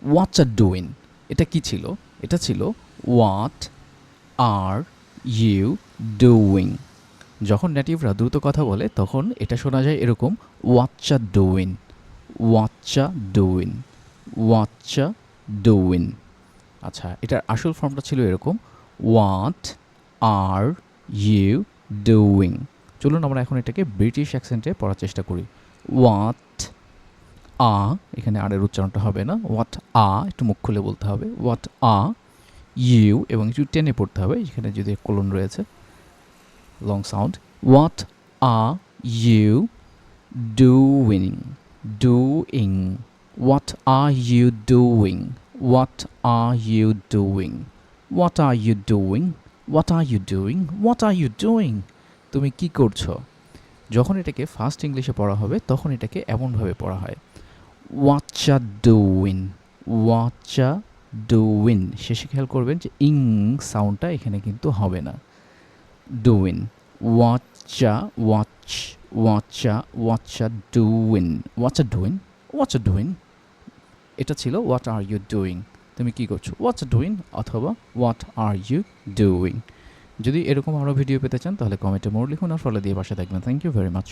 What are doing, এটা কি ছিল? এটা ছিল হোয়াট আর ইউ ডুইং। যখন নেটিভরা দ্রুত কথা বলে তখন এটা শোনা যায় এরকম, what's are doing, what's are doing, what's are doing. আচ্ছা, এটার আসল ফর্মটা ছিল এরকম, হোয়াট আর ইউ ডুইং। চলুন আমরা এখন এটাকে ব্রিটিশ অ্যাকসেন্টে পড়ার চেষ্টা করি। হোয়াট আ, এখানে আর এর উচ্চারণটা হবে না, হোয়াট আ একটু মুখ খুলে বলতে হবে, হোয়াট আ ইউ, এবং একটু টেনে পড়তে হবে, এখানে যদি কোলন রয়েছে, long sound. What are you doing, doing, what are you doing, what are you doing, what are you doing, what are you doing, what are you doing, তুমি কি করছো? যখন এটাকে ফার্স্ট ইংলিশে পড়া হবে তখন এটাকে এমনভাবে পড়া হয়, হোয়াটস are doing, what's are doing. শেষে খেয়াল করবেন যে ইং সাউন্ডটা এখানে কিন্তু হবে না, doing, what's are watch, what's are, what's are doing, what's are doing, what's are doing. এটা ছিল হোয়াট আর ইউ ডুইং, তুমি কি করছো, হোয়াটস আর ডুইং, অথবা হোয়াট আর ইউ ডুইং। যদি এরকম আরও ভিডিও পেতে চান তাহলে কমেন্টে মোর লিখুন আর ফলো দিয়ে পাশে থাকবেন। Thank you very much.